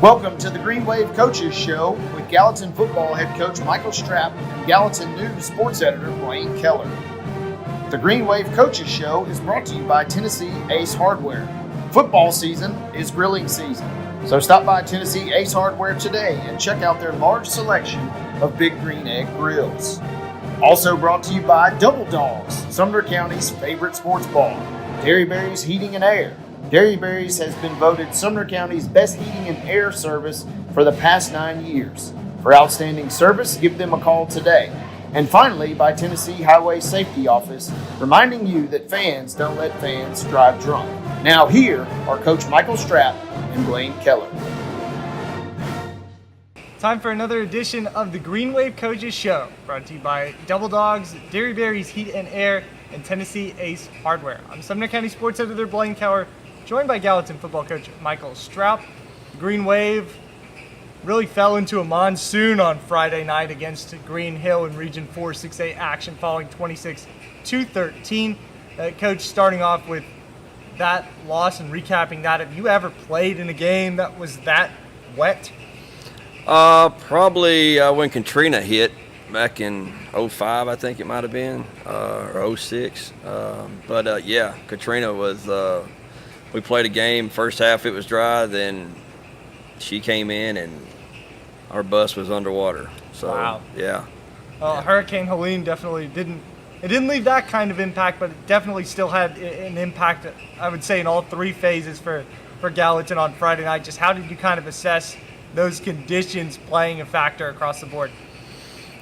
Welcome to the Green Wave Coaches Show with Gallatin football head coach Michael Stroup and Gallatin News sports editor Blaine Kellar. The Green Wave Coaches Show is brought to you by Tennessee Ace Hardware. Football season is grilling season, so stop by Tennessee Ace Hardware today and check out their large selection of Big Green Egg grills. Also brought to you by Double Dogs, Sumner County's favorite sports bar. Dairy Berries Heating and Air. Dairy Berries has been voted Sumner County's best heating and air service for the past 9 years. For outstanding service, give them a call today. And finally, by Tennessee Highway Safety Office, reminding you that fans don't let fans drive drunk. Now here are Coach Michael Stroup and Blaine Kellar. Time for another edition of the Green Wave Coaches Show, brought to you by Double Dogs, Dairy Berries Heat and Air, and Tennessee Ace Hardware. I'm Sumner County Sports Editor Blaine Kellar, joined by Gallatin football coach Michael Stroup. The Green Wave really fell into a monsoon on Friday night against Green Hill in Region 4 6A action, following 26-13. Coach, starting off with that loss and recapping that, have you ever played in a game that was that wet? Probably when Katrina hit back in 05, I think it might have been, or 06. But yeah, Katrina was. We played a game. First half it was dry. Then she came in and our bus was underwater. So wow. Yeah. Hurricane Helene definitely didn't leave that kind of impact, but it definitely still had an impact, I would say, in all three phases for Gallatin on Friday night. Just how did you kind of assess those conditions playing a factor across the board?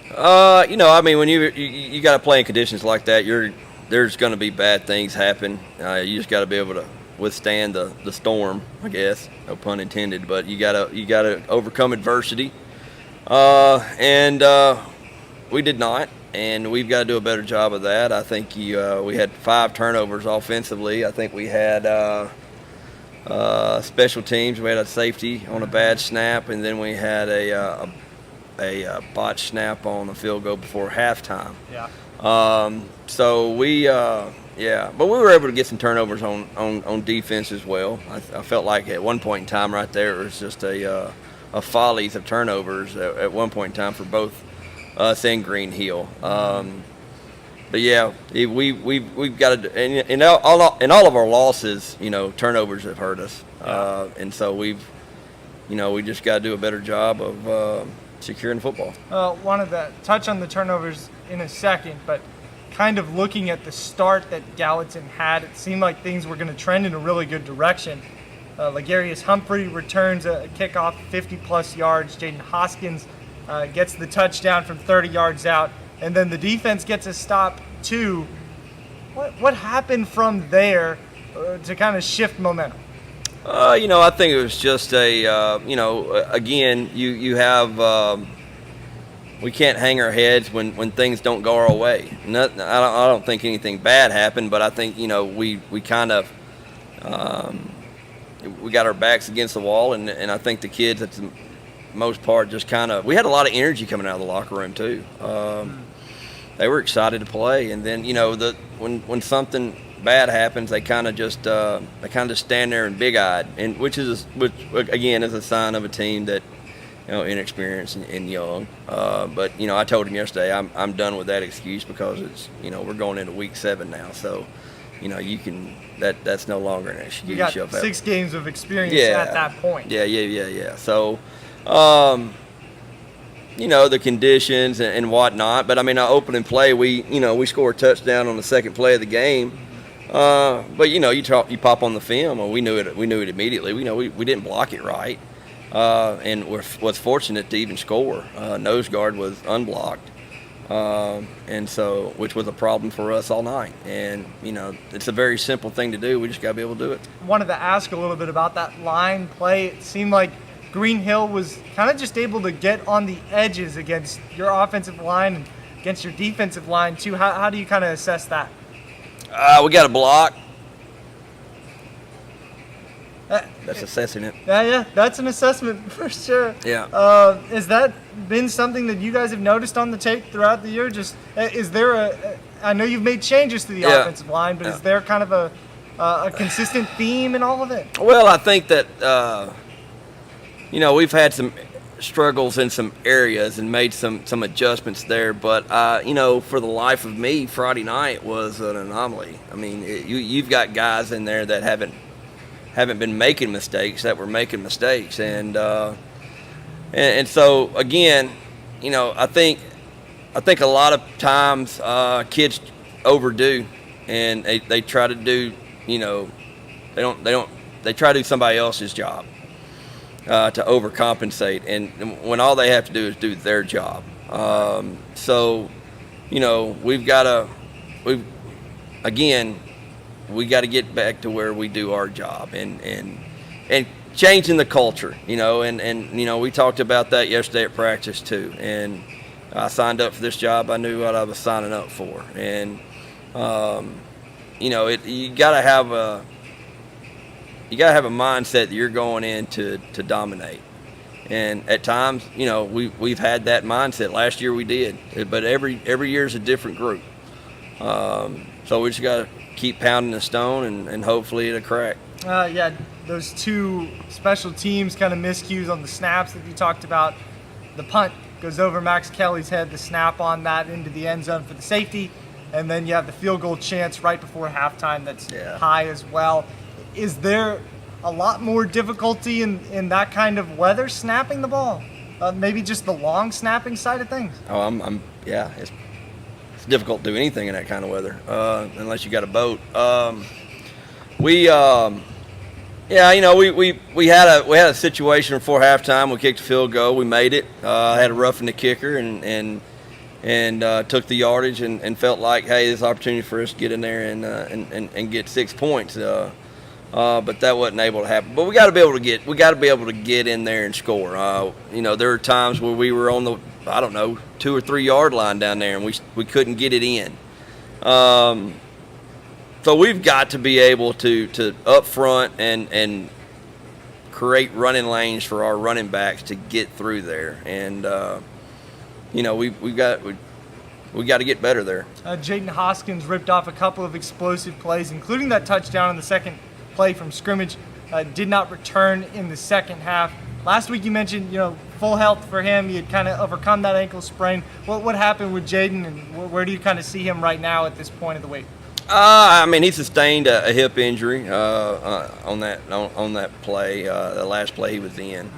When you got to play in conditions like that, there's going to be bad things happen. You just got to be able to withstand the storm, I guess, no pun intended, but you gotta overcome adversity, and we did not, and we've got to do a better job of that. I think we had 5 turnovers offensively. I think we had special teams. We had a safety on a bad snap, and then we had a botched snap on the field goal before halftime. Yeah. So we. Yeah, but we were able to get some turnovers on defense as well. I felt like at one point in time right there it was just a follies of turnovers at one point in time for both us and Green Hill. But yeah, we've got to, in all of our losses, turnovers have hurt us, and so we just got to do a better job of securing football. Wanted to touch on the turnovers in a second, but kind of looking at the start that Gallatin had, it seemed like things were going to trend in a really good direction. Legarius Humphrey returns a kickoff 50-plus yards. Jaden Hoskins gets the touchdown from 30 yards out. And then the defense gets a stop, too. What happened from there to kind of shift momentum? I think it was just again, you have we can't hang our heads when things don't go our way. I don't think anything bad happened, but I think we kind of we got our backs against the wall, and I think the kids at the most part just kind of, we had a lot of energy coming out of the locker room too. They were excited to play, and then when something bad happens, they kind of just stand there and big-eyed, and which again is a sign of a team that inexperienced and young. But I told him yesterday I'm done with that excuse, because it's we're going into week 7 now, so you can that's no longer an excuse. You got 6 games of experience at that point. Yeah. So the conditions and whatnot, but our opening play, we scored a touchdown on the second play of the game. But you pop on the film, and we knew it immediately. We didn't block it right. And was fortunate to even score. Nose guard was unblocked, and so, which was a problem for us all night. And it's a very simple thing to do. We just got to be able to do it. Wanted to ask a little bit about that line play. It seemed like Green Hill was kind of just able to get on the edges against your offensive line and against your defensive line too. How do you kind of assess that? We got a block. That's assessing it. Yeah, that's an assessment for sure. Yeah. Has that been something that you guys have noticed on the tape throughout the year? Just is there I know you've made changes to the offensive line, but is there kind of a consistent theme in all of it? Well, I think that we've had some struggles in some areas and made some adjustments there, but for the life of me, Friday night was an anomaly. I mean, you've got guys in there that haven't been making mistakes, that were making mistakes, and so again, I think a lot of times kids overdo, and they try to do, they try to do somebody else's job to overcompensate, and when all they have to do is do their job. So we got to get back to where we do our job and changing the culture, and we talked about that yesterday at practice too. And I signed up for this job. I knew what I was signing up for, and you got to have a mindset that you're going in to dominate. And at times, we've had that mindset. Last year we did, but every year is a different group. So we just got to keep pounding the stone, and hopefully it'll crack. Those two special teams kind of miscues on the snaps that you talked about. The punt goes over Max Kelly's head, the snap on that into the end zone for the safety, and then you have the field goal chance right before halftime that's high as well. Is there a lot more difficulty in that kind of weather snapping the ball? Maybe just the long snapping side of things? Oh, it's difficult to do anything in that kind of weather unless you got a boat. We had a situation before halftime. We kicked a field goal. We made it. Had a roughing the kicker and took the yardage and felt like, hey, this is an opportunity for us to get in there and get 6 points. But that wasn't able to happen. But we got to be able to get in there and score. There were times where we were on the 2 or 3 yard line down there, and we couldn't get it in. So we've got to be able to up front and create running lanes for our running backs to get through there. And we got to get better there. Jaden Hoskins ripped off a couple of explosive plays, including that touchdown on the second play from scrimmage. Did not return in the second half. Last week you mentioned, full health for him. He had kind of overcome that ankle sprain. What happened with Jaden, and where do you kind of see him right now at this point of the week? He sustained a hip injury on that play, the last play he was in.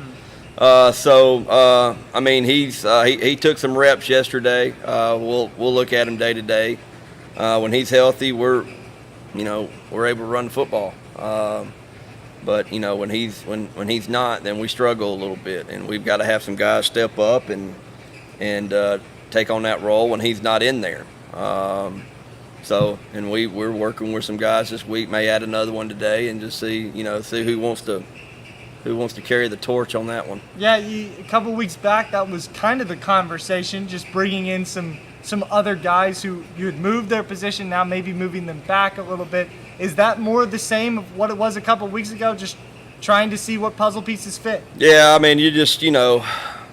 He took some reps yesterday. We'll look at him day to day. When he's healthy, we're able to run the football. But when he's not, then we struggle a little bit, and we've got to have some guys step up and take on that role when he's not in there. We're working with some guys this week. May add another one today, and just see who wants to carry the torch on that one. Yeah, a couple of weeks back, that was kind of the conversation, just bringing in some other guys who you had moved their position, now maybe moving them back a little bit. Is that more the same of what it was a couple of weeks ago, just trying to see what puzzle pieces fit? Yeah, you just, the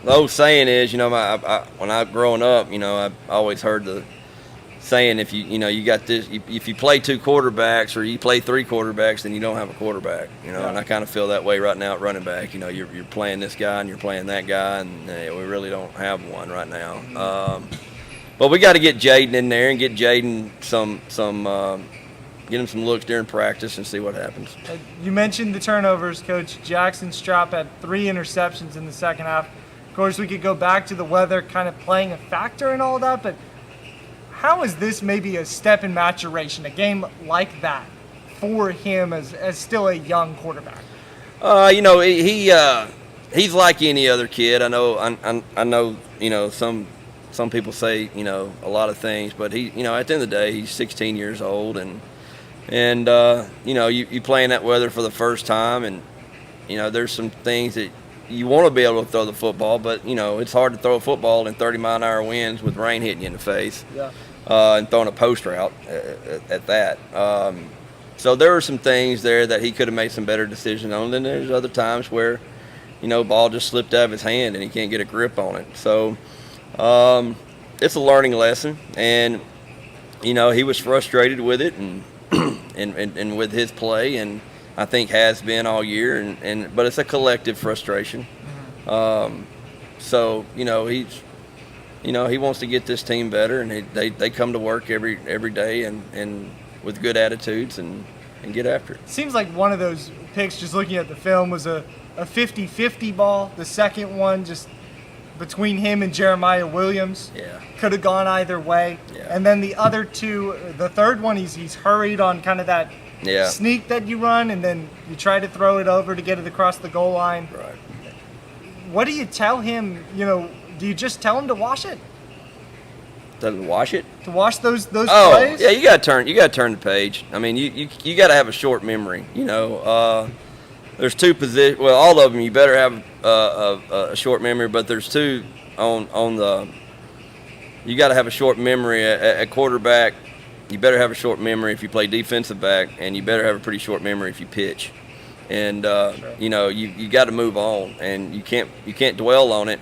old saying is, when I growing up, I always heard the saying, if you got this, if you play 2 quarterbacks or you play 3 quarterbacks, then you don't have a quarterback. And I kind of feel that way right now at running back. You're playing this guy and you're playing that guy, and we really don't have one right now. But we got to get Jaden in there and get Jaden get him some looks during practice and see what happens. You mentioned the turnovers, Coach. Jackson Stroup had 3 interceptions in the second half. Of course, we could go back to the weather kind of playing a factor in all that, but how is this maybe a step in maturation, a game like that, for him as still a young quarterback? He's like any other kid. I know some people say a lot of things, but he at the end of the day, he's 16 years old, and you play in that weather for the first time, and there's some things that you want to be able to throw the football, but it's hard to throw a football in 30-mile-an-hour winds with rain hitting you in the face. Yeah. And throwing a post route at that. So there were some things there that he could have made some better decisions on. Then there's other times where, ball just slipped out of his hand and he can't get a grip on it. So it's a learning lesson, and he was frustrated with it, and and with his play, and I think has been all year. But it's a collective frustration. So he wants to get this team better, and they come to work every day and with good attitudes and get after it. Seems like one of those picks, just looking at the film, was a 50-50 ball. The second one, just between him and Jeremiah Williams, could have gone either way. And then the other two, the third one, he's hurried on kind of that sneak that you run, and then you try to throw it over to get it across the goal line. Right. What do you tell him? Do you just tell him to wash it? To wash it? To wash those plays? Yeah, you gotta turn the page. I mean, you gotta have a short memory. There's two positions. Well, all of them you better have a short memory, but there's two on the. You got to have a short memory at quarterback. You better have a short memory if you play defensive back, and you better have a pretty short memory if you pitch. And you got to move on, and you can't dwell on it.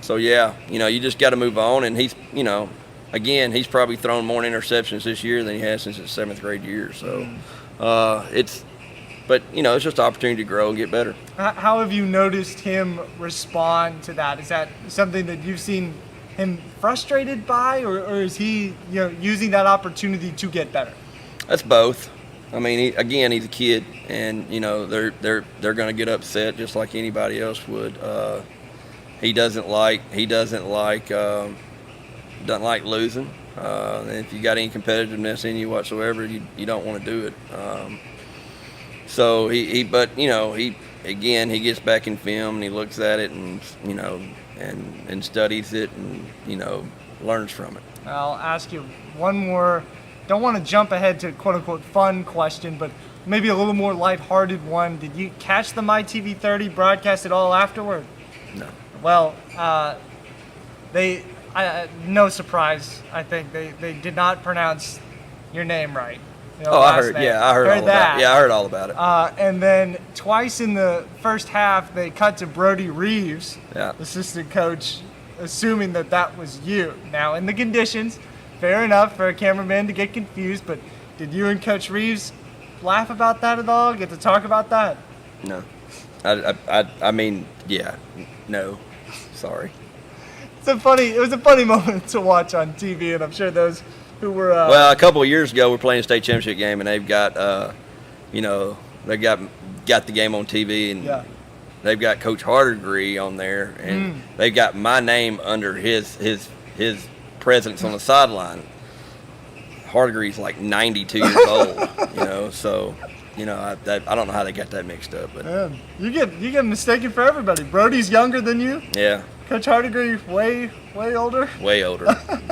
So you just got to move on. And he's again, he's probably thrown more interceptions this year than he has since his 7th grade year. So it's just an opportunity to grow and get better. How have you noticed him respond to that? Is that something that you've seen him frustrated by, or is he using that opportunity to get better? That's both. I mean, he's a kid, and they're going to get upset just like anybody else would. He doesn't like losing. If you got any competitiveness in you whatsoever, you don't want to do it. So he gets back in film and he looks at it and studies it and learns from it. I'll ask you one more. Don't want to jump ahead to quote unquote fun question, but maybe a little more lighthearted one. Did you catch the MyTV 30 broadcast at all afterward? No. Well, no surprise. I think they did not pronounce your name right. I heard. Name. Yeah, I heard all that. about it. Yeah, I heard all about it. And then twice in the first half, they cut to Brody Reeves, assistant coach, assuming that was you. Now, in the conditions, fair enough for a cameraman to get confused, but did you and Coach Reeves laugh about that at all? Get to talk about that? No. No. Sorry. It was a funny moment to watch on TV, and I'm sure those who were well, a couple of years ago we're playing a state championship game, and they've got they got the game on TV, and they've got Coach Hardegree on there, and they've got my name under his presence on the sideline. Hardegree's like 92 years old, so I don't know how they got that mixed up, but man, you get mistaken for everybody. Brody's younger than you. Yeah. Coach Hardegree way older. Way older,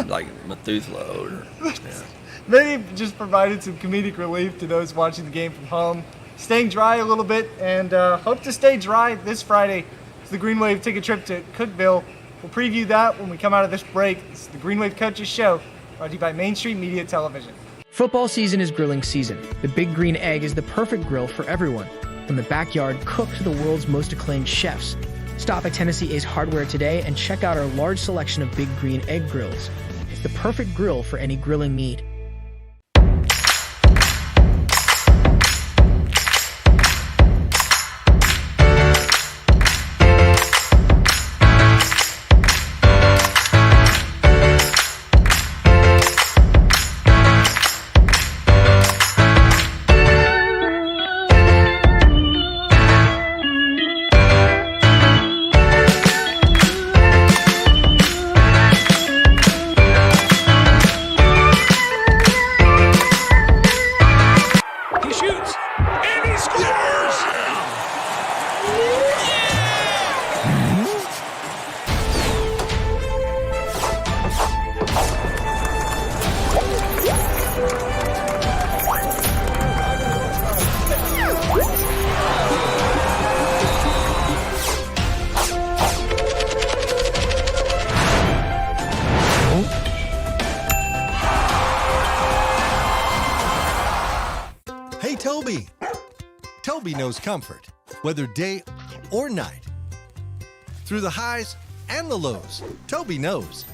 like Methuselah older. Yeah. Maybe just provided some comedic relief to those watching the game from home. Staying dry a little bit, and hope to stay dry this Friday. The Green Wave take a trip to Cookeville. We'll preview that when we come out of this break. This is the Green Wave Coaches Show, brought to you by Main Street Media Television. Football season is grilling season. The Big Green Egg is the perfect grill for everyone. From the backyard cook to the world's most acclaimed chefs. Stop at Tennessee Ace Hardware today and check out our large selection of Big Green Egg grills. It's the perfect grill for any grilling need. Toby knows comfort, whether day or night. Through the highs and the lows, Toby knows.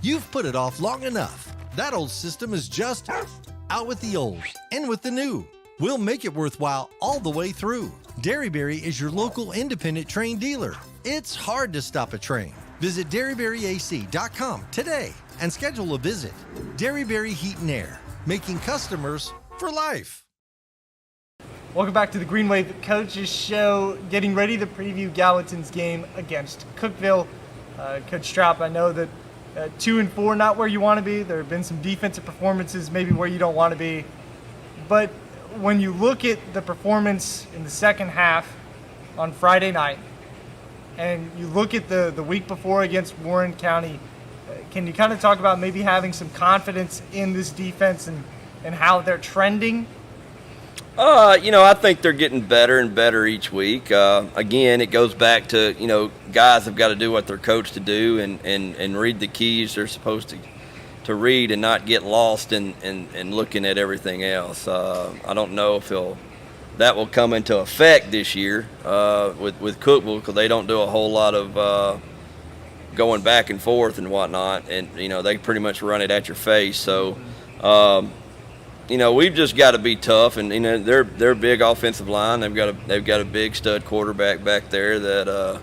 You've put it off long enough. That old system is just out with the old, in with the new. We'll make it worthwhile all the way through. Dairyberry is your local independent train dealer. It's hard to stop a train. Visit dairyberryac.com today and schedule a visit. Dairyberry Heat and Air, making customers for life. Welcome back to the Green Wave Coaches Show. Getting ready to preview Gallatin's game against Cookeville. Coach Stroup, I know that 2-4, not where you want to be. There have been some defensive performances maybe where you don't want to be. But when you look at the performance in the second half on Friday night, and you look at the week before against Warren County, can you kind of talk about maybe having some confidence in this defense and how they're trending? I think they're getting better and better each week. Again, it goes back to, guys have got to do what they're coached to do and read the keys they're supposed to read and not get lost in looking at everything else. I don't know if that will come into effect this year with Cookeville, because they don't do a whole lot of going back and forth and whatnot, and they pretty much run it at your face. So we've just got to be tough, and they're a big offensive line. They've got a big stud quarterback back there that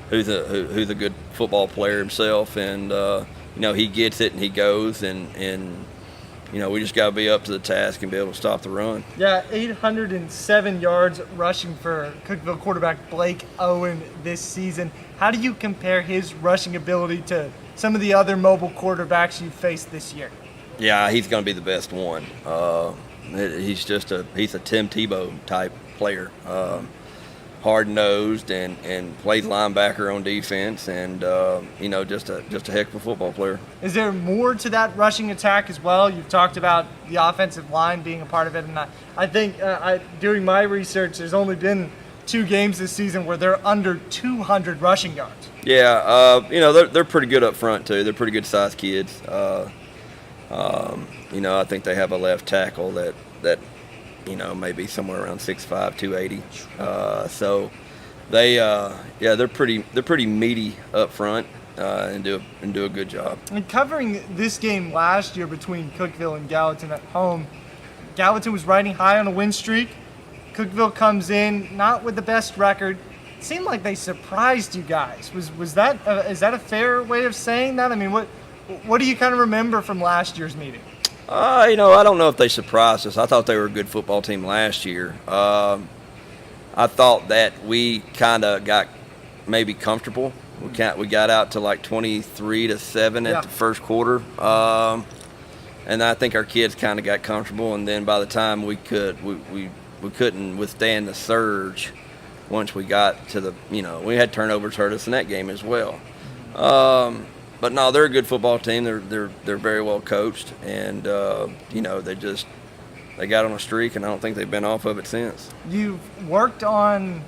who's a good football player himself, and he gets it and he goes, and we just got to be up to the task and be able to stop the run. Yeah, 807 yards rushing for Cookeville quarterback Blake Owen this season. How do you compare his rushing ability to some of the other mobile quarterbacks you've faced this year? Yeah, he's going to be the best one. He's a Tim Tebow type player, hard-nosed and plays linebacker on defense, and just a heck of a football player. Is there more to that rushing attack as well? You've talked about the offensive line being a part of it, and I think doing my research, there's only been 2 games this season where they're under 200 rushing yards. Yeah, they're pretty good up front too. They're pretty good-sized kids. I think they have a left tackle that maybe somewhere around 6'5", 280. So they're pretty meaty up front and do a good job. And covering this game last year between Cookeville and Gallatin at home, Gallatin was riding high on a win streak. Cookeville comes in not with the best record. It seemed like they surprised you guys. Is that a fair way of saying that? I mean, what do you kind of remember from last year's meeting? I don't know if they surprised us. I thought they were a good football team last year. I thought that we kind of got maybe comfortable. We got out to like 23-7 at the first quarter, and I think our kids kind of got comfortable. And then by the time we couldn't withstand the surge. Once we got to we had turnovers hurt us in that game as well. But no, they're a good football team. They're very well coached, and they got on a streak, and I don't think they've been off of it since. You've worked on,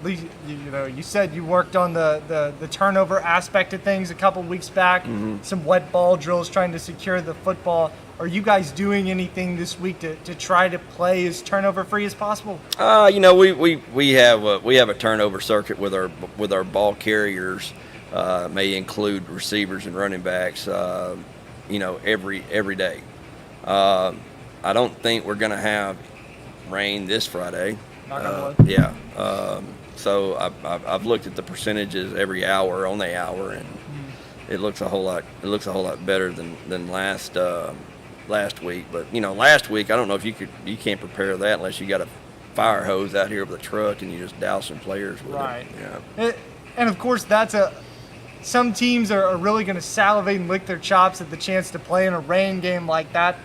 you said you worked on the turnover aspect of things a couple weeks back. Mm-hmm. Some wet ball drills trying to secure the football. Are you guys doing anything this week to try to play as turnover free as possible? We have a turnover circuit with our ball carriers. May include receivers and running backs, every day. I don't think we're going to have rain this Friday. So I've looked at the percentages every hour on the hour, and it looks a whole lot better than last week. But last week I don't know if you can't prepare that unless you got a fire hose out here with a truck and you just douse some players with it. Yeah. And of course some teams are really going to salivate and lick their chops at the chance to play in a rain game like that.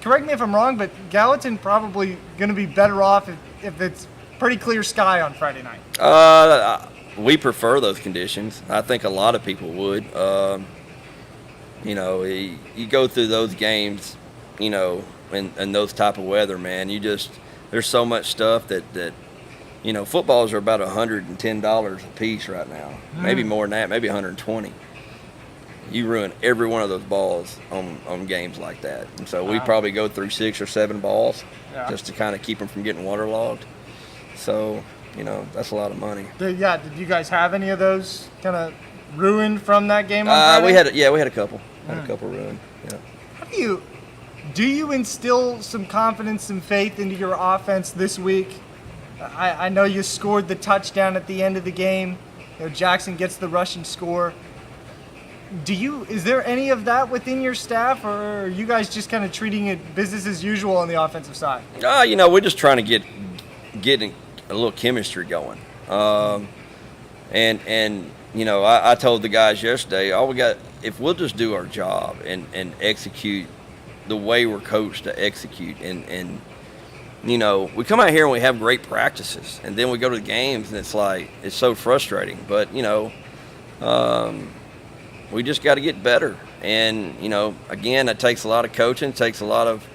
Correct me if I'm wrong, but Gallatin probably going to be better off if it's pretty clear sky on Friday night. We prefer those conditions. I think a lot of people would. You go through those games, in those type of weather, man. There's so much stuff that footballs are about $110 a piece right now. Maybe more than that, maybe $120. You ruin every one of those balls on games like that. And so we probably go through 6 or 7 balls just to kind of keep them from getting waterlogged. So, that's a lot of money. Did you guys have any of those kind of ruined from that game on Friday? We had a couple. Had a couple ruined. Yeah. Do you instill some confidence and faith into your offense this week? I know you scored the touchdown at the end of the game. Jackson gets the rushing score. Is there any of that within your staff, or are you guys just kind of treating it business as usual on the offensive side? We're just trying to get a little chemistry going. I told the guys yesterday, if we'll just do our job and execute the way we're coached to execute, and we come out here and we have great practices, and then we go to the games and it's so frustrating. But we just got to get better, and again, it takes a lot of coaching, takes a lot of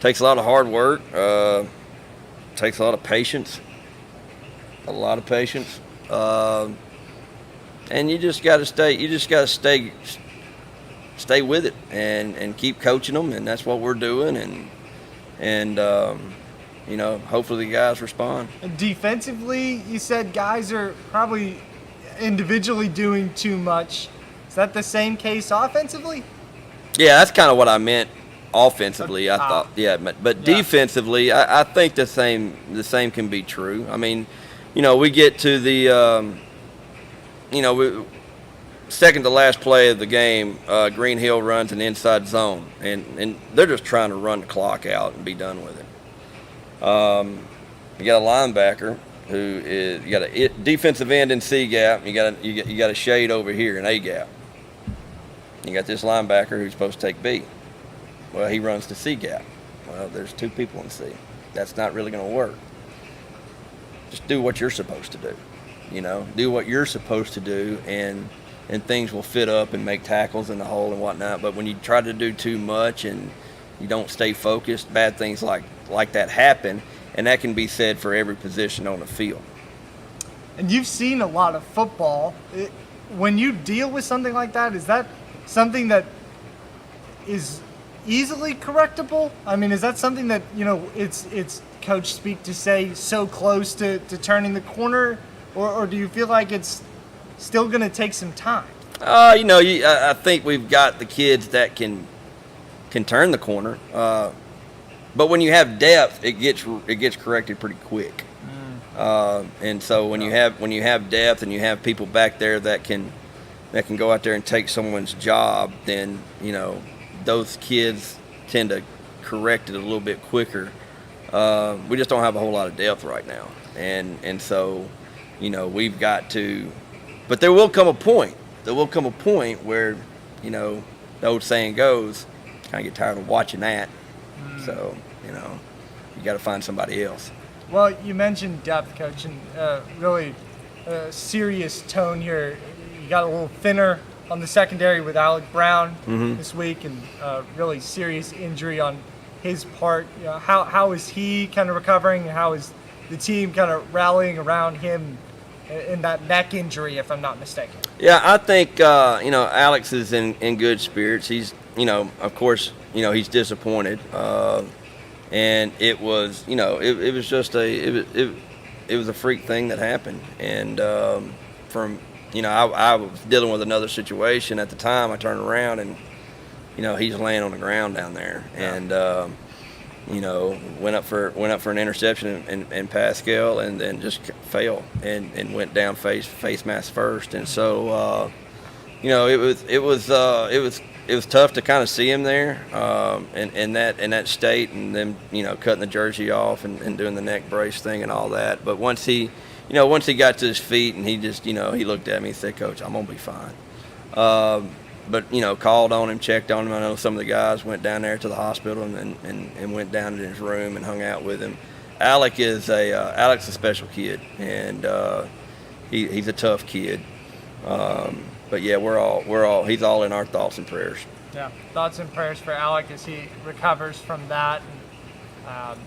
hard work, takes a lot of patience, and you just got to stay with it and keep coaching them, and that's what we're doing, and hopefully the guys respond. Defensively, you said guys are probably individually doing too much. Is that the same case offensively? Yeah, that's kind of what I meant offensively. I thought, but defensively, I think the same can be true. I mean, we get to the, second to last play of the game, Green Hill runs an inside zone, and they're just trying to run the clock out and be done with it. You got a linebacker you got a defensive end in C gap, you got a shade over here in A gap. You got this linebacker who's supposed to take B. Well, he runs to C gap. Well, there's two people in C. That's not really going to work. Just do what you're supposed to do. Do what you're supposed to do, and things will fit up and make tackles in the hole and whatnot. But when you try to do too much and you don't stay focused, bad things like that happen, and that can be said for every position on the field. And you've seen a lot of football. When you deal with something like that, is that something that is easily correctable? I mean, is that something that, it's coach speak to say so close to turning the corner, or do you feel like it's still going to take some time? I think we've got the kids that can turn the corner. But when you have depth, it gets corrected pretty quick. And so when you have depth and you have people back there that can go out there and take someone's job, then those kids tend to correct it a little bit quicker. We just don't have a whole lot of depth right now, and so we've got to. But there will come a point. Where the old saying goes, kind of get tired of watching that. So you got to find somebody else. Well, you mentioned depth, Coach, and really serious tone here. You got a little thinner on the secondary with Alec Brown this week, and really serious injury on his part. How is he kind of recovering, and how is the team kind of rallying around him in that neck injury, if I'm not mistaken? Yeah, I think Alex is in good spirits. He's of course he's disappointed, and it was it was just it was a freak thing that happened, and I was dealing with another situation at the time. I turned around and he's laying on the ground down there, and went up for an interception and Pascal, and then just fell and went down face mask first, and so it was tough to kind of see him there in that state, and then cutting the jersey off and doing the neck brace thing and all that. But once he got to his feet, and he just he looked at me and said, "Coach, I'm gonna be fine." But called on him, checked on him. I know some of the guys went down there to the hospital and went down to his room and hung out with him. Alex is a special kid, and he's a tough kid. But yeah, he's all in our thoughts and prayers. Yeah, thoughts and prayers for Alec as he recovers from that.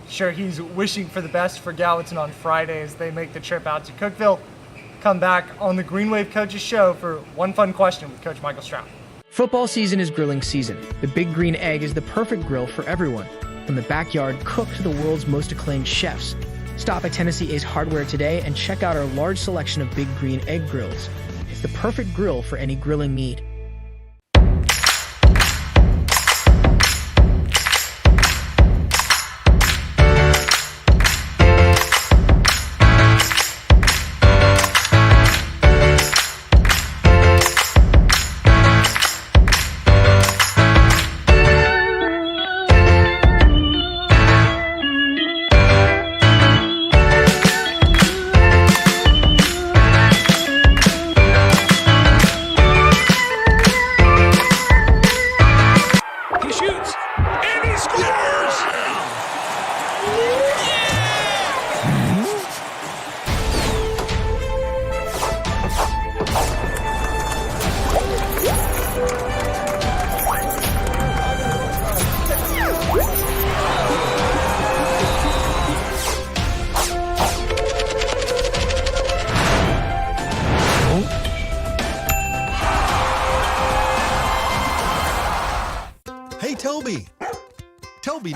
Sure, he's wishing for the best for Gallatin on Friday as they make the trip out to Cookeville. Come back on the Green Wave Coaches Show for One Fun Question with Coach Michael Stroup. Football season is grilling season. The Big Green Egg is the perfect grill for everyone. From the backyard cook to the world's most acclaimed chefs. Stop at Tennessee Ace Hardware today and check out our large selection of Big Green Egg grills. It's the perfect grill for any grilling need.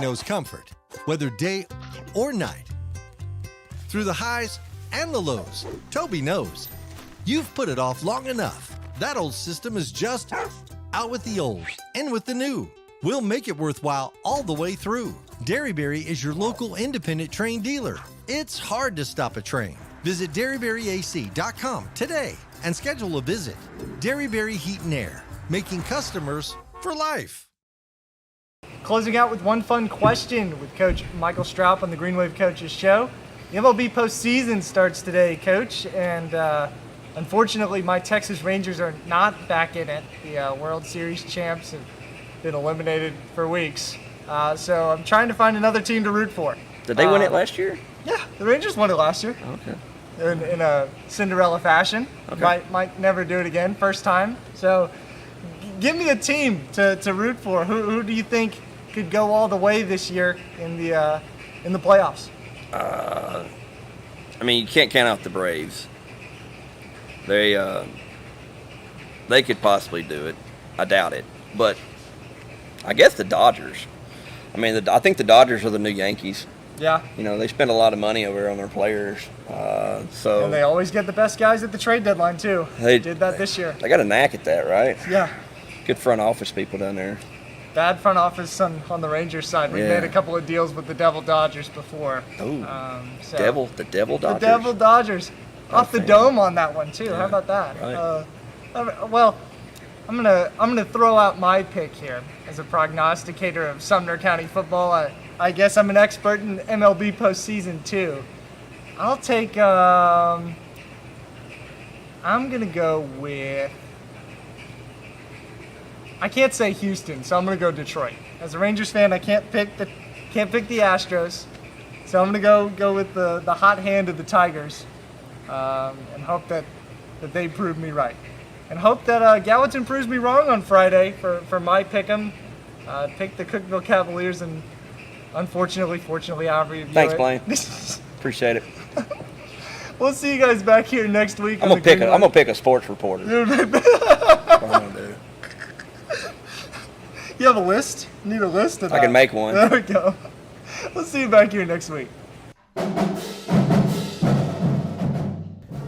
knows comfort, whether day or night. Through the highs and the lows, Toby knows. You've put it off long enough. That old system is just out with the old, in with the new. We'll make it worthwhile all the way through. Derryberry is your local independent train dealer. It's hard to stop a train. Visit DerryberryAC.com today and schedule a visit. Derryberry Heat and Air, making customers for life. Closing out with one fun question with Coach Michael Stroup on the Green Wave Coaches Show. The MLB postseason starts today, Coach, and unfortunately my Texas Rangers are not back in it. The World Series champs have been eliminated for weeks. So I'm trying to find another team to root for. Did they win it last year? Yeah, the Rangers won it last year. Okay. In a Cinderella fashion. Okay. Might never do it again, first time. So give me a team to root for. Who do you think could go all the way this year in the playoffs? I mean, you can't count out the Braves. They could possibly do it. I doubt it, but I guess the Dodgers. I mean, I think the Dodgers are the new Yankees. Yeah. You know, they spend a lot of money over on their players. So And they always get the best guys at the trade deadline too. They did that this year. They got a knack at that, right? Yeah. Good front office people down there. Bad front office on the Rangers side. We made a couple of deals with the Devil Dodgers before. Oh, the Devil Dodgers. The Devil Dodgers. Off the dome on that one too. Yeah, How about that? right. Well, I'm gonna throw out my pick here as a prognosticator of Sumner County football. I guess I'm an expert in MLB postseason too. I'll take. I'm gonna go with. I can't say Houston, so I'm gonna go Detroit. As a Rangers fan, I can't pick the Astros, so I'm gonna go with the hot hand of the Tigers, and hope that they prove me right, and hope that Gallatin proves me wrong on Friday for my pick'em. Pick the Cookeville Cavaliers, and unfortunately, fortunately, however you view Thanks, it. Blaine. Appreciate it. We'll see you guys back here next week. I'm gonna pick a sports reporter. That's what I'm gonna do. You have a list? You need a list of that? I can make one. There we go. We'll see you back here next week.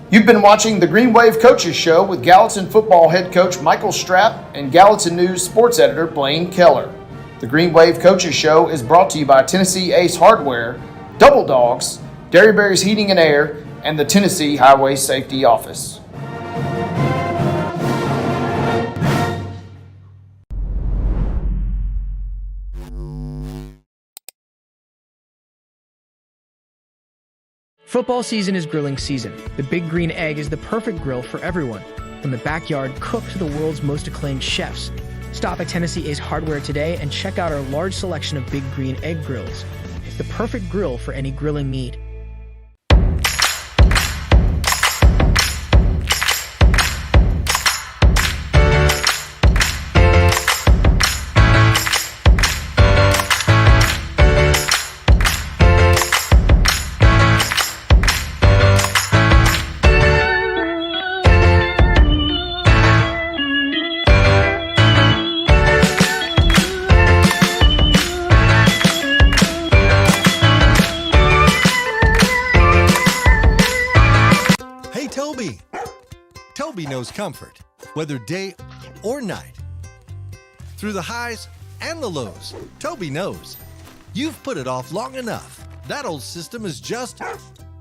You've been watching the Green Wave Coaches Show with Gallatin football head coach Michael Stroup and Gallatin News sports editor Blaine Kellar. The Green Wave Coaches Show is brought to you by Tennessee Ace Hardware, Double Dogs, Derryberry's Heating and Air, and the Tennessee Highway Safety Office. Football season is grilling season. The Big Green Egg is the perfect grill for everyone, from the backyard cook to the world's most acclaimed chefs. Stop at Tennessee Ace Hardware today and check out our large selection of Big Green Egg grills. It's the perfect grill for any grilling need. Toby knows comfort, whether day or night. Through the highs and the lows, Toby knows. You've put it off long enough. That old system is just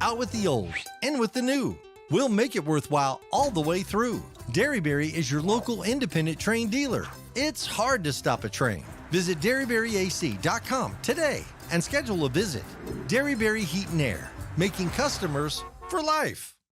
out with the old, in with the new. We'll make it worthwhile all the way through. Derryberry is your local independent train dealer. It's hard to stop a train. Visit DerryberryAC.com today and schedule a visit. Derryberry Heat and Air, making customers for life.